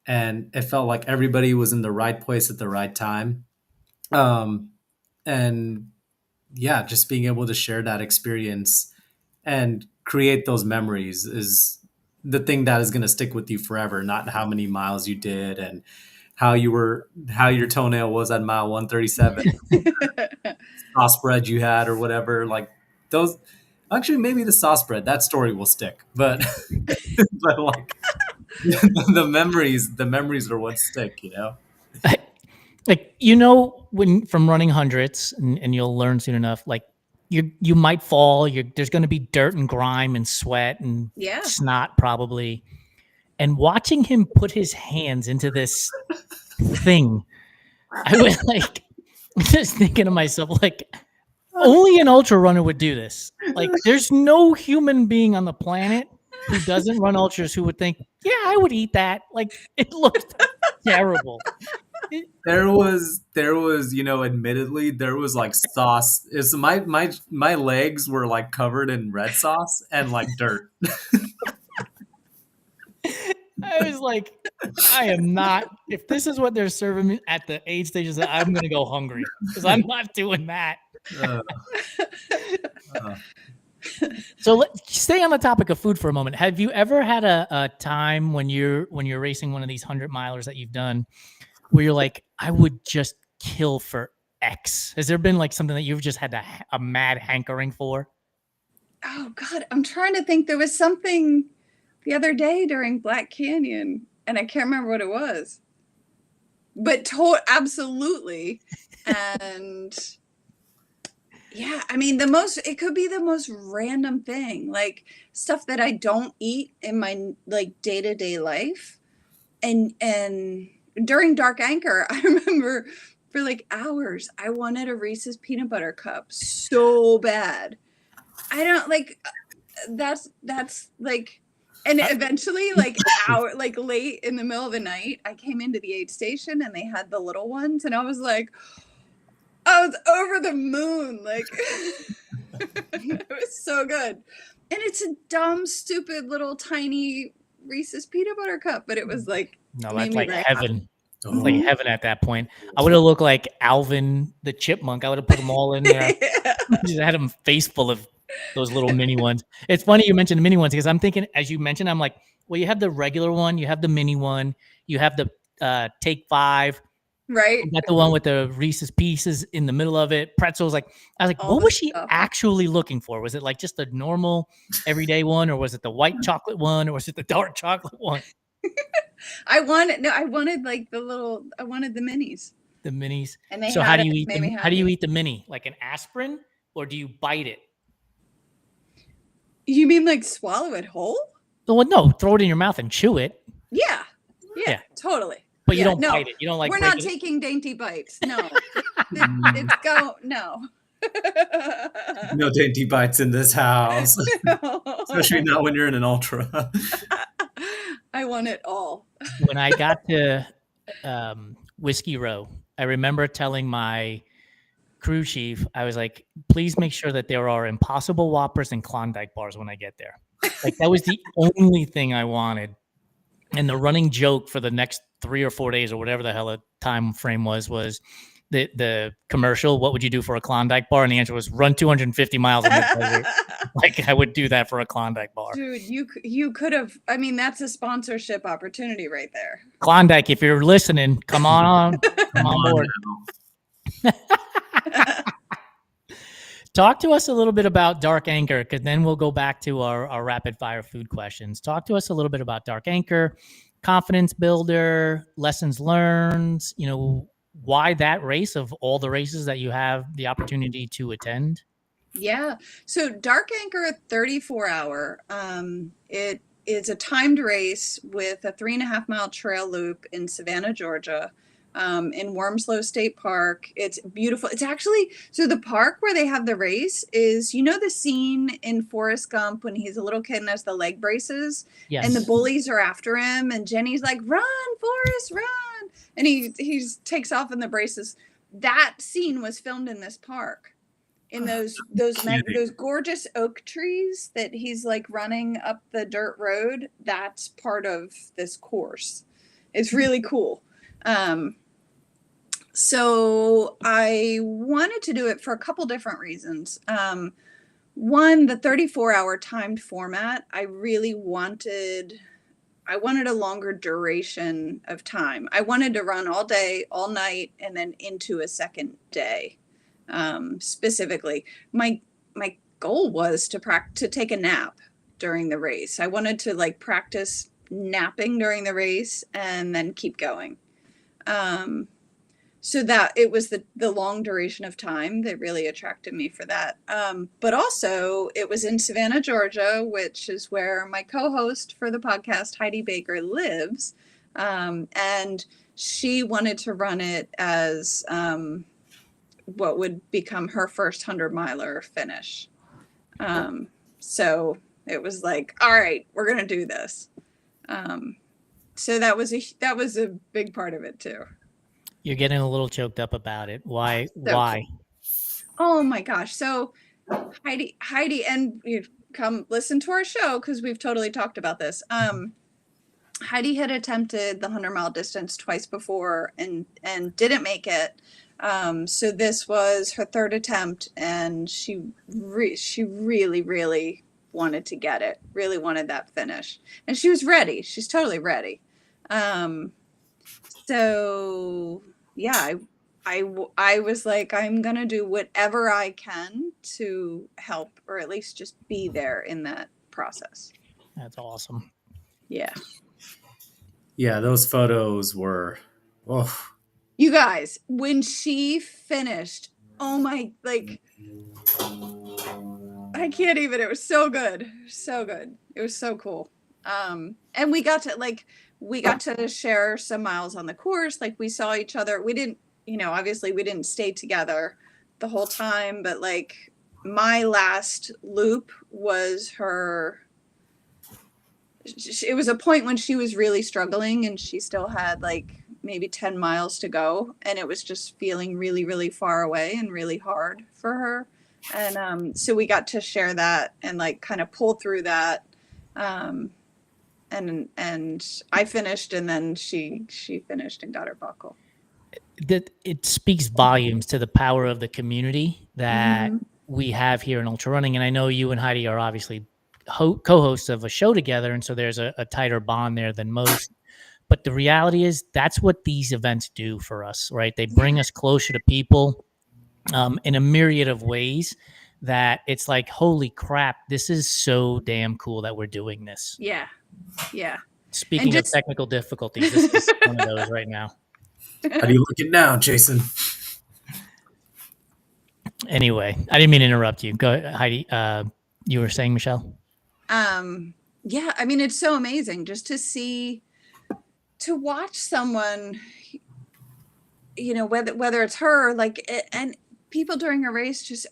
And it felt like everybody was in the right place at the right time. And yeah, just being able to share that experience and create those memories is the thing that is going to stick with you forever, not how many miles you did and how your toenail was at mile 137, sauce spread you had or whatever. Like those, actually, maybe the sauce spread, that story will stick, but, but like the memories are what stick, Like when from running hundreds, and you'll learn soon enough. Like you might fall. There's going to be dirt and grime and sweat and Yeah. snot probably. And watching him put his hands into this thing, I was like, just thinking to myself, like, only an ultra runner would do this. Like, there's no human being on the planet who doesn't run ultras who would think, yeah, I would eat that. Like, it looked terrible. There was, admittedly, there was like sauce. It's my legs were like covered in red sauce and like dirt. I was like, I am not. If this is what they're serving me at the aid stations, I'm going to go hungry because I'm not doing that. So let's stay on the topic of food for a moment. Have you ever had a time when you're racing one of these 100-milers that you've done where you're like, I would just kill for X? Has there been like something that you've just had a mad hankering for? Oh God, I'm trying to think. There was something the other day during Black Canyon, and I can't remember what it was. But absolutely. And yeah, I mean it could be the most random thing, like stuff that I don't eat in my like day-to-day life. And during Dark Anchor, I remember for like hours, I wanted a Reese's peanut butter cup so bad. I don't like that's like, and eventually like late in the middle of the night, I came into the aid station and they had the little ones, and I was over the moon. Like it was so good. And it's a dumb, stupid little tiny Reese's peanut butter cup, but it was like, no, that's like heaven. Oh. Like heaven at that point. I would have looked like Alvin the chipmunk. I would have put them all in there. Yeah. Just had them face full of those little mini ones. It's funny you mentioned the mini ones because I'm thinking, as you mentioned, I'm like, well, you have the regular one, you have the mini one, you have the Take 5. Right? You got the one with the Reese's Pieces in the middle of it, pretzels. Like, I was like, All what the was she stuff. actually looking for? Was it like just a normal everyday one, or was it the white chocolate one, or was it the dark chocolate one? I wanted like I wanted the minis. The minis. And they So had how do it. you eat Made me the how do you happy. eat the mini? Like an aspirin, or do you bite it? You mean like swallow it whole? Well, no, throw it in your mouth and chew it. Yeah. Yeah. Yeah, totally. But you Yeah, don't no. bite it. You don't like We're break not it. taking dainty bites. No. It's go no. No dainty bites in this house, No. especially not when you're in an ultra. I want it all. When I got to Whiskey Row, I remember telling my crew chief, I was like, please make sure that there are Impossible Whoppers and Klondike bars when I get there. Like, that was the only thing I wanted. And the running joke for the next 3 or 4 days or whatever the hell the time frame was the commercial, what would you do for a Klondike bar? And the answer was run 250 miles in the desert. Like, I would do that for a Klondike bar. Dude, you could have. I mean, that's a sponsorship opportunity right there. Klondike, if you're listening, come on board. Talk to us a little bit about Dark Anchor, because then we'll go back to our rapid fire food questions. Talk to us a little bit about Dark Anchor, confidence builder, lessons learned, why that race of all the races that you have the opportunity to attend. Yeah. So Dark Anchor 34-hour. It is a timed race with a 3.5-mile trail loop in Savannah, Georgia, in Wormslow State Park. It's beautiful. It's actually, so the park where they have the race is, the scene in Forrest Gump when he's a little kid and has the leg braces, Yes. and the bullies are after him, and Jenny's like, "Run, Forrest, run!" And he takes off in the braces. That scene was filmed in this park, in those gorgeous oak trees that he's like running up the dirt road. That's part of this course. It's really cool. So I wanted to do it for a couple different reasons. One, the 34-hour timed format, I wanted a longer duration of time. I wanted to run all day, all night, and then into a second day. Specifically, my goal was to take a nap during the race. I wanted to practice napping during the race and then keep going. So that it was the long duration of time that really attracted me for that. But also it was in Savannah, Georgia, which is where my co-host for the podcast, Heidi Baker, lives. And she wanted to run it as what would become her first 100-miler finish. So it was like, all right, we're going to do this. So that was a big part of it too. You're getting a little choked up about it. Why? Cool. Oh my gosh. So Heidi, and you come listen to our show because we've totally talked about this. Heidi had attempted the 100-mile distance twice before and didn't make it. So this was her third attempt, and she really, really wanted to get it, really wanted that finish. And she was ready. She's totally ready. So yeah, I was like, I'm going to do whatever I can to help, or at least just be there in that process. That's awesome. Yeah. Yeah, those photos were, oh. You guys, when she finished, oh my, I can't even, it was so good. So good. It was so cool. And we got to share some miles on the course. We saw each other. We didn't, obviously we didn't stay together the whole time, but my last loop was it was a point when she was really struggling and she still had maybe 10 miles to go. And it was just feeling really, really far away and really hard for her. And so we got to share that and kind of pull through that. And I finished, and then she finished and got her buckle. That it speaks volumes to the power of the community that we have here in ultra running. And I know you and Heidi are obviously co-hosts of a show together, and so there's a tighter bond there than most. But the reality is that's what these events do for us, right? They bring us closer to people in a myriad of ways that it's like, holy crap, this is so damn cool that we're doing this. Yeah. Speaking of technical difficulties, this is one of those right now. How do you like it now, Jason? Anyway, I didn't mean to interrupt you. Go ahead, Heidi. You were saying, Michelle? Yeah, I mean, it's so amazing just to watch someone, you know, whether it's her, like, and people during a race just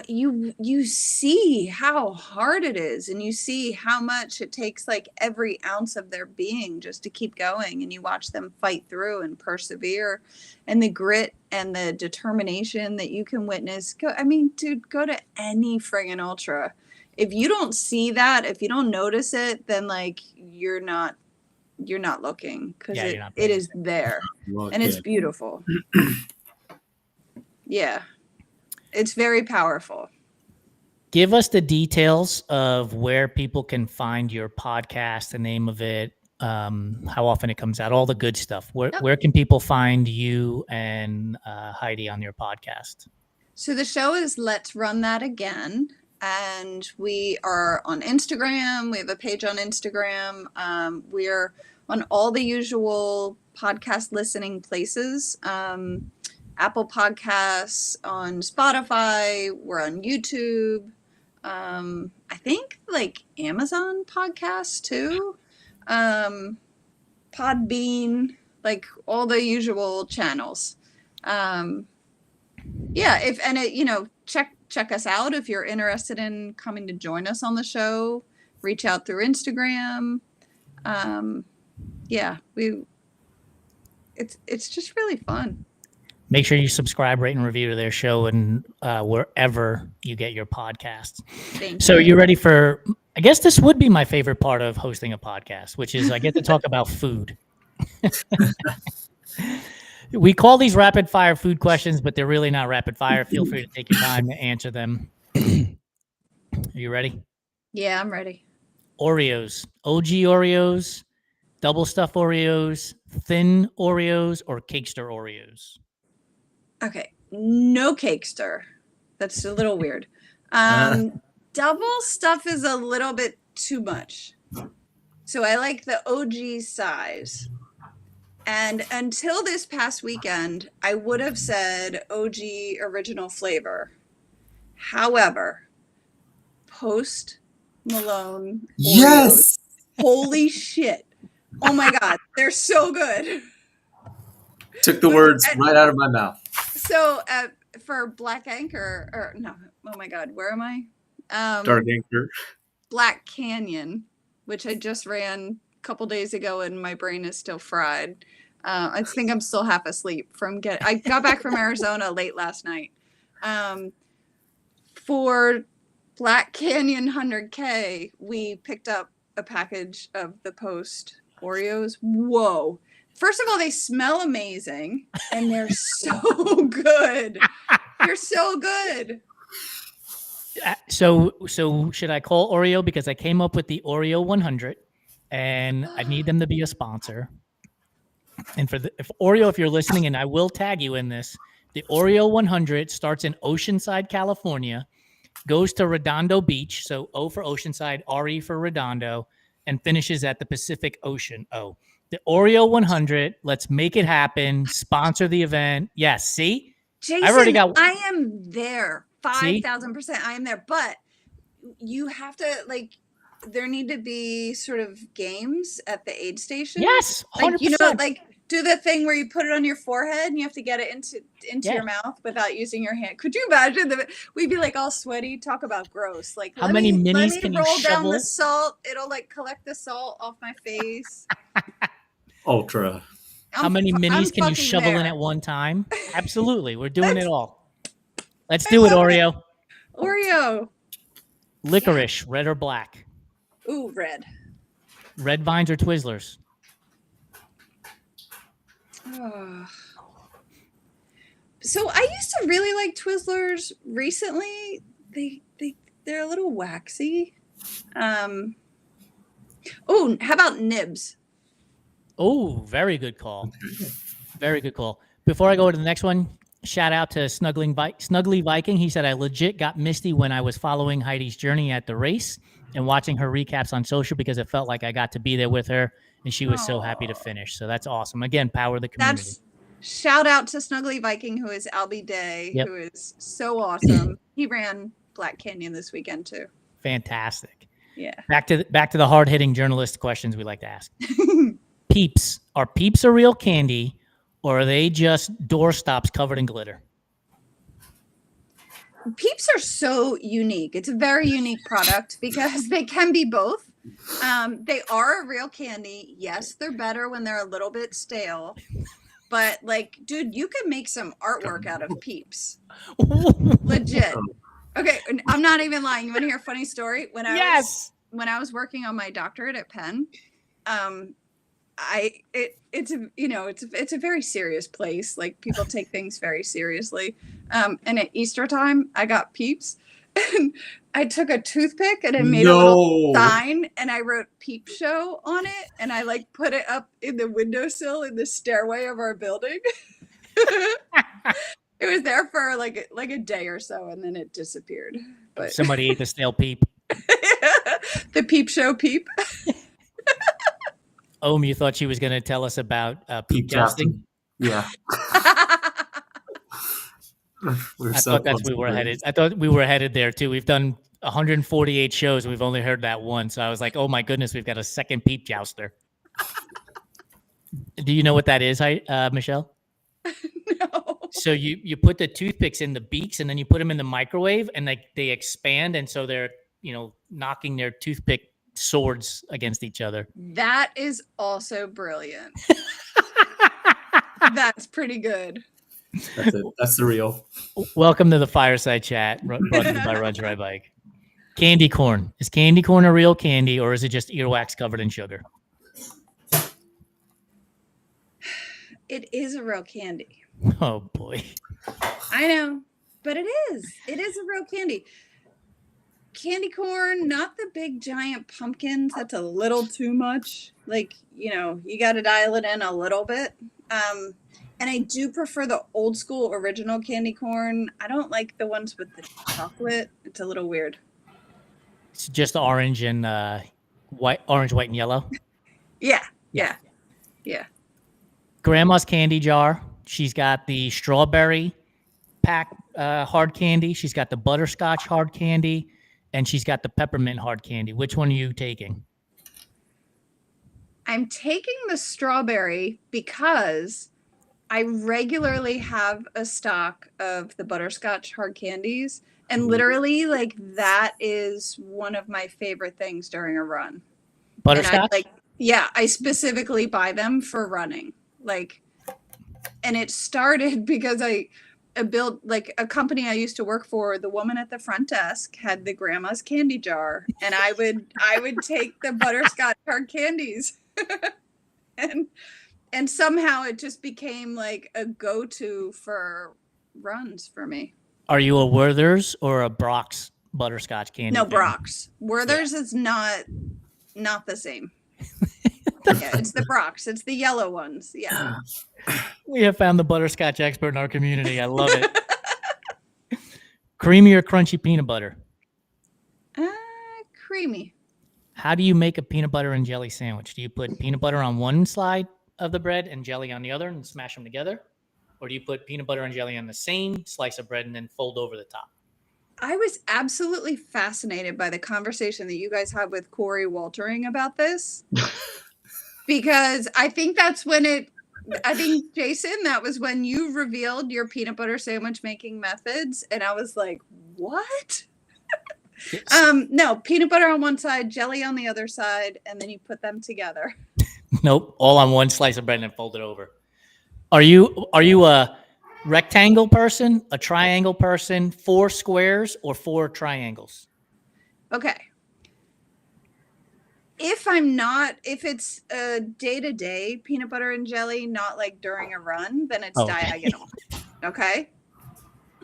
you see how hard it is, and you see how much it takes, like, every ounce of their being just to keep going, and you watch them fight through and persevere, and the grit and the determination that you can witness. Go to any friggin' ultra. If you don't see that, if you don't notice it, then, like, you're not looking, because it is there, and it's beautiful. Yeah, it's very powerful. Give us the details of where people can find your podcast, the name of it, how often it comes out, all the good stuff. Where can people find you and Heidi on your podcast? So the show is Let's Run That Again. And we are on Instagram. We have a page on Instagram. We're on all the usual podcast listening places. Apple Podcasts, on Spotify. We're on YouTube. I think, like, Amazon Podcasts too. Podbean, like, all the usual channels. Check us out if you're interested in coming to join us on the show. Reach out through Instagram. It's just really fun. Make sure you subscribe, rate, and review to their show and wherever you get your podcasts. So you ready for, I guess this would be my favorite part of hosting a podcast, which is I get to talk about food. We call these rapid fire food questions, but they're really not rapid fire. Feel free to take your time to answer them. Are you ready? Yeah, I'm ready. Oreos, OG Oreos, double stuff Oreos, thin Oreos, or Cakester Oreos? Okay, no Cakester. That's a little weird. Double stuff is a little bit too much. So I like the OG size. And until this past weekend, I would have said OG original flavor. However, post Malone Oreos, yes, holy shit. Oh my God, they're so good. Took the words right out of my mouth. So for Black Anchor, or no, oh my God, where am I? Dark Anchor. Black Canyon, which I just ran a couple days ago, and my brain is still fried. I think I'm still half asleep I got back from Arizona late last night. For Black Canyon 100K, we picked up a package of the Post Oreos. Whoa. First of all, they smell amazing, and they're so good. They're so good. So should I call Oreo? Because I came up with the Oreo 100, and I need them to be a sponsor. And if Oreo, if you're listening, and I will tag you in this, the Oreo 100 starts in Oceanside, California, goes to Redondo Beach, so O for Oceanside, RE for Redondo, and finishes at the Pacific Ocean. Oh, the Oreo 100. Let's make it happen. Sponsor the event. Yes. See, Jason, I am there. 5,000%. I am there. But you have to, like, there need to be sort of games at the aid station. Yes, 100%. Like, you know, like, do the thing where you put it on your forehead and you have to get it into your mouth without using your hand. Could you imagine that we'd be like all sweaty? Talk about gross. Like, how many minis can you roll shovel? Down the salt. It'll, like, collect the salt off my face. Ultra. How many minis can you shovel in at one time? Absolutely. We're doing it all. Let's do it, Oreo. Oreo. Licorice, red or black? Ooh, red. Red Vines or Twizzlers? So I used to really like Twizzlers. Recently, they're a little waxy. Oh, how about Nibs? Oh, very good call. Very good call. Before I go to the next one, shout out to Snuggly Viking. He said, I legit got misty when I was following Heidi's journey at the race and watching her recaps on social because it felt like I got to be there with her and she was so happy to finish. So that's awesome. Again, power of the community. That's shout out to Snuggly Viking, who is Albie Day, Yep. who is so awesome. He ran Black Canyon this weekend too. Fantastic. Yeah. Back to the hard hitting journalist questions we like to ask. Peeps. Are Peeps a real candy or are they just doorstops covered in glitter? Peeps are so unique. It's a very unique product because they can be both. They are a real candy. Yes, they're better when they're a little bit stale. But like, dude, you can make some artwork out of Peeps. Legit. Okay, I'm not even lying. You want to hear a funny story? When I was working on my doctorate at Penn, it's a very serious place. Like people take things very seriously. And at Easter time, I got Peeps, and I took a toothpick and I made a little sign, and I wrote "Peep Show" on it, and I like put it up in the windowsill in the stairway of our building. It was there for like a day or so, and then it disappeared. But somebody ate the stale peep. The Peep Show peep. You thought she was going to tell us about peep jousting? Yeah. I thought we were headed there too. We've done 148 shows. We've only heard that one. So I was like, oh my goodness, we've got a second peep jouster. Do you know what that is, Michelle? No. So you put the toothpicks in the beaks and then you put them in the microwave and they expand. And so they're, knocking their toothpick swords against each other. That is also brilliant. That's pretty good. That's it. That's the real. Welcome to the Fireside Chat brought to you by Runs Right Bike. Candy corn. Is candy corn a real candy or is it just earwax covered in sugar? It is a real candy. Oh boy. I know, but it is. It is a real candy. Candy corn, not the big giant pumpkins. That's a little too much. Like, you got to dial it in a little bit. And I do prefer the old school original candy corn. I don't like the ones with the chocolate. It's a little weird. It's just orange and orange, white, and yellow. Yeah. Grandma's candy jar. She's got the strawberry pack hard candy. She's got the butterscotch hard candy, and she's got the peppermint hard candy. Which one are you taking? I'm taking the strawberry because I regularly have a stock of the butterscotch hard candies. And literally, like, that is one of my favorite things during a run. Butterscotch? I specifically buy them for running. Like, and it started because I built like a company I used to work for. The woman at the front desk had the grandma's candy jar, and I would take the butterscotch hard candies. And somehow it just became like a go-to for runs for me. Are you a Werther's or a Brock's butterscotch candy? No, Brock's. Werther's is not the same. Yeah, it's the Brock's. It's the yellow ones. Yeah. We have found the butterscotch expert in our community. I love it. Creamy or crunchy peanut butter? Creamy. How do you make a peanut butter and jelly sandwich? Do you put peanut butter on one side of the bread and jelly on the other and smash them together? Or do you put peanut butter and jelly on the same slice of bread and then fold over the top? I was absolutely fascinated by the conversation that you guys had with Corey Waltering about this. Because I think Jason, that was when you revealed your peanut butter sandwich making methods. And I was like, what? No, peanut butter on one side, jelly on the other side, and then you put them together. Nope, all on one slice of bread and then fold it over. Are you a rectangle person, a triangle person, 4 squares, or 4 triangles? Okay. If it's a day-to-day peanut butter and jelly, not like during a run, then it's diagonal. Okay.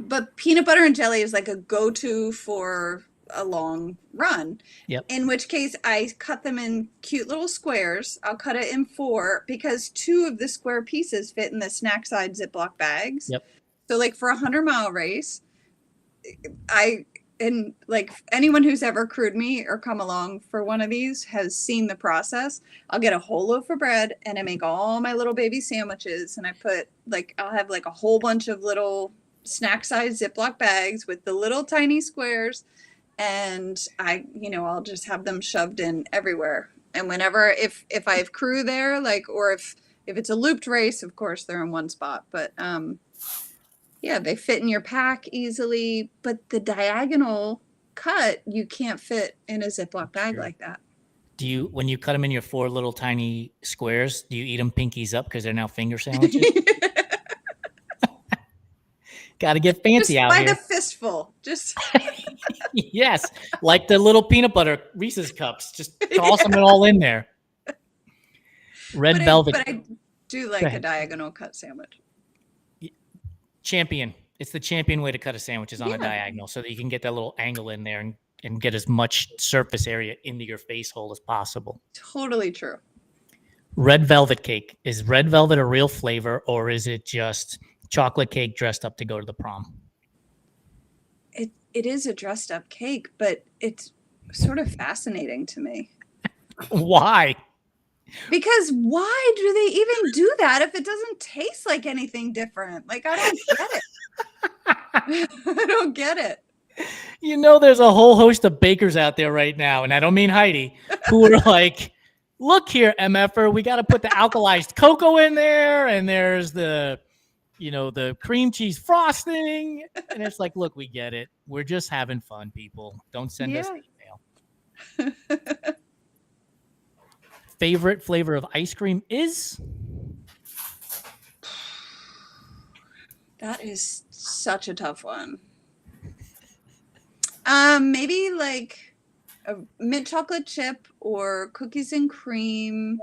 but peanut butter and jelly is like a go-to for a long run. Yep. In which case I cut them in cute little squares. I'll cut it in 4 because 2 of the square pieces fit in the snack side Ziploc bags. Yep. So like for a 100-mile race, and like anyone who's ever crewed me or come along for one of these has seen the process. I'll get a whole loaf of bread and I make all my little baby sandwiches, and I put like, I'll have like a whole bunch of little snack size Ziploc bags with the little tiny squares, and I'll just have them shoved in everywhere. And whenever, if I have crew there, like, or if it's a looped race, of course they're in one spot, but yeah, they fit in your pack easily, but the diagonal cut you can't fit in a Ziploc bag like that. Do you, when you cut them in your 4 little tiny squares, do you eat them pinkies up because they're now finger sandwiches? Got to get fancy Just out by here. the fistful. Just Yes, like the little peanut butter Reese's cups. Just toss them all in there. Red velvet. But I do like a diagonal cut sandwich. Champion. It's the champion way to cut a sandwich is on a diagonal, so that you can get that little angle in there and get as much surface area into your face hole as possible. Totally true. Red velvet cake. Is red velvet a real flavor, or is it just chocolate cake dressed up to go to the prom? It is a dressed up cake, but it's sort of fascinating to me. Why? Because why do they even do that if it doesn't taste like anything different? Like, I don't get it. I don't get it. You know, there's a whole host of bakers out there right now, and I don't mean Heidi, who are like, look here, MFer, we got to put the alkalized cocoa in there, and there's the cream cheese frosting. And it's like, look, we get it. We're just having fun, people. Don't send us an email. Favorite flavor of ice cream is? That is such a tough one. Maybe like a mint chocolate chip or cookies and cream.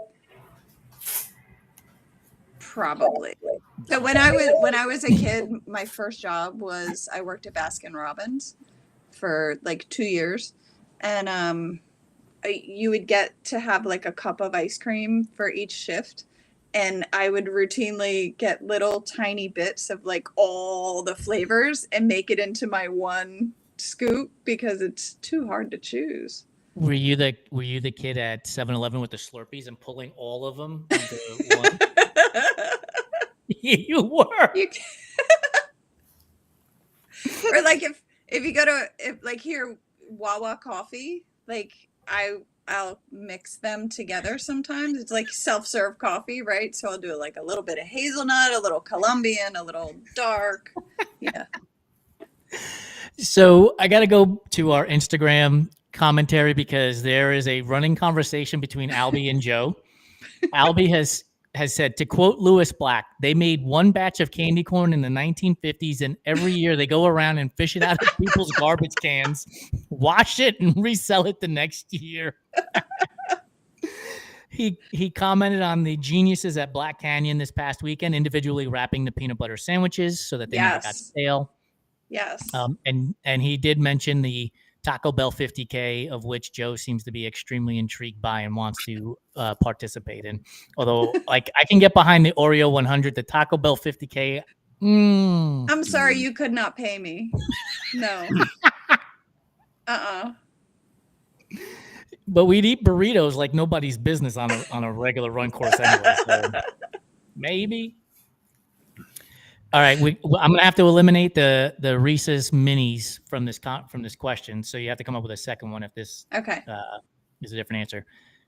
Probably. So when I was a kid, my first job was I worked at Baskin Robbins for like 2 years, and you would get to have like a cup of ice cream for each shift, and I would routinely get little tiny bits of like all the flavors and make it into my one scoop because it's too hard to choose. Were you the kid at 7-Eleven with the Slurpees and pulling all of them into one? You were. Or like if you go to here Wawa coffee, like I'll mix them together sometimes. It's like self-serve coffee, right? So I'll do like a little bit of hazelnut, a little Colombian, a little dark. Yeah. So I got to go to our Instagram commentary because there is a running conversation between Albie and Joe. Albie has said, to quote Lewis Black, they made one batch of candy corn in the 1950s, and every year they go around and fish it out of people's garbage cans, wash it, and resell it the next year. He commented on the geniuses at Black Canyon this past weekend, individually wrapping the peanut butter sandwiches so that they never got stale. Yes. And he did mention the Taco Bell 50K, of which Joe seems to be extremely intrigued by and wants to participate in. Although, like, I can get behind the Oreo 100, the Taco Bell 50K. I'm sorry, you could not pay me. No. But we'd eat burritos like nobody's business on a regular run course anyway. So maybe. All right, I'm gonna have to eliminate the Reese's minis from this question. So you have to come up with a second one if this is a different answer.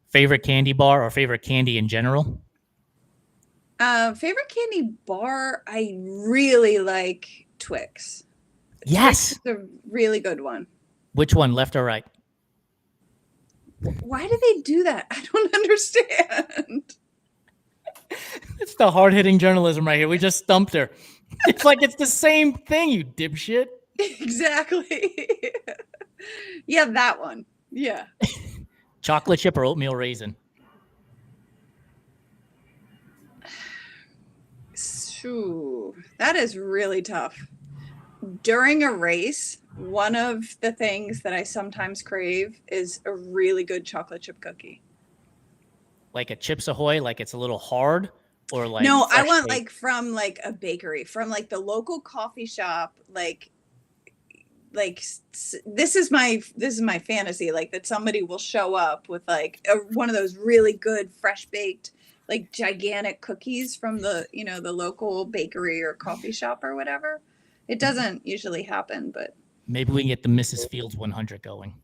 Favorite candy bar or favorite candy in general? Favorite candy bar, I really like Twix. Yes, Twix is a really good one. Which one, left or right? Why do they do that? I don't understand. It's the hard-hitting journalism right here. We just stumped her. It's like it's the same thing, you dipshit. Exactly. Yeah, that one. Yeah. Chocolate chip or oatmeal raisin? Shoo, that is really tough. during a race, one of the things that I sometimes crave is a really good chocolate chip cookie. Like a Chips Ahoy, like it's a little hard, or like No, I fresh want baked? like from like a bakery, from like the local coffee shop, like this is my fantasy, like that somebody will show up with like one of those really good fresh baked like gigantic cookies from the the local bakery or coffee shop or whatever. It doesn't usually happen, but Maybe we can get the Mrs. Fields 100 going.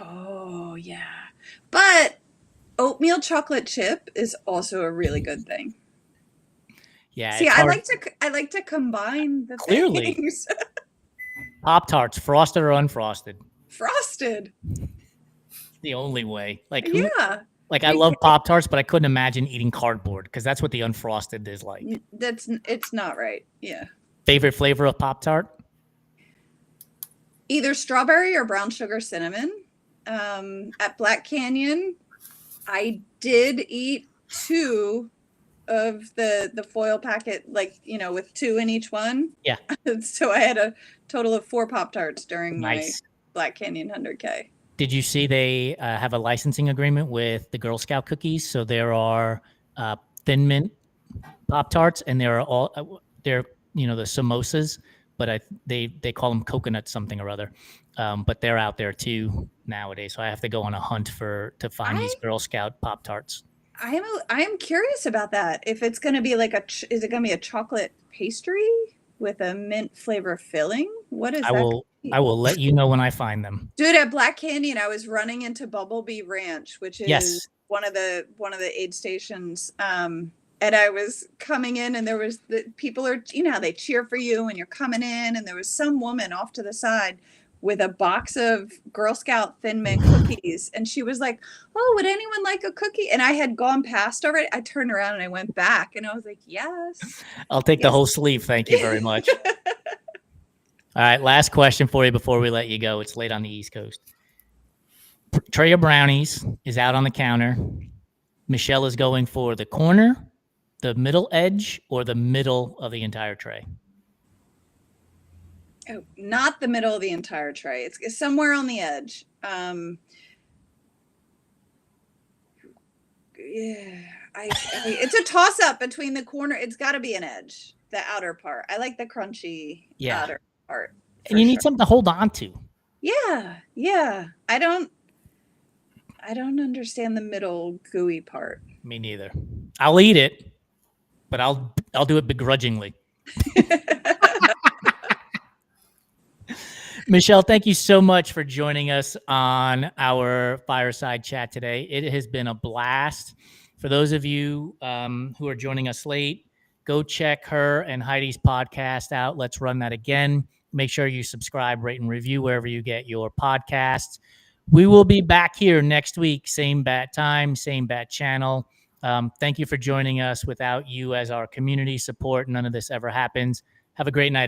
oh yeah. But oatmeal chocolate chip is also a really good thing. Yeah, See, it's I hard. like to combine the Clearly. things. Pop-Tarts, frosted or unfrosted? Frosted. The only way. Like Yeah. like I love Pop-Tarts, but I couldn't imagine eating cardboard because that's what the unfrosted is like. It's not right. Yeah. Favorite flavor of Pop-Tart? Either strawberry or brown sugar cinnamon. At Black Canyon, I did eat 2 of the foil packet, like with 2 in each one. Yeah. So I had a total of 4 Pop-Tarts during Nice. my Black Canyon 100K. Did you see they have a licensing agreement with the Girl Scout cookies? So there are Thin Mint Pop-Tarts, and there are they're the samosas, but they call them coconut something or other. But they're out there too nowadays. So I have to go on a hunt to find these Girl Scout Pop-Tarts. I am curious about that. If it's going to be like is it going to be a chocolate pastry with a mint flavor filling? What is that? I will let you know when I find them. Dude, at Black Canyon, I was running into Bumblebee Ranch, which is Yes. one of the aid stations. And I was coming in, and there was the people are how they cheer for you when you're coming in, and there was some woman off to the side with a box of Girl Scout Thin Mint cookies, and she was like, "Oh, would anyone like a cookie?" And I had gone past already. I turned around and I went back, and I was like, "Yes, I'll take the whole sleeve. Thank you very much." All right, last question for you before we let you go. It's late on the East Coast. Tray of brownies is out on the counter. Michelle is going for the corner, the middle edge, or the middle of the entire tray. Oh, not the middle of the entire tray. It's somewhere on the edge. Yeah, it's a toss up between the corner. It's got to be an edge, the outer part. I like the crunchy outer part. And you need something to hold on to. Yeah. I don't understand the middle gooey part. Me neither. I'll eat it, but I'll do it begrudgingly. Michelle, thank you so much for joining us on our Fireside Chat today. It has been a blast. For those of you who are joining us late, go check her and Heidi's podcast out. Let's run that again. Make sure you subscribe, rate, and review wherever you get your podcasts. We will be back here next week, same bat time, same bat channel. Thank you for joining us. Without you as our community support, none of this ever happens. Have a great night.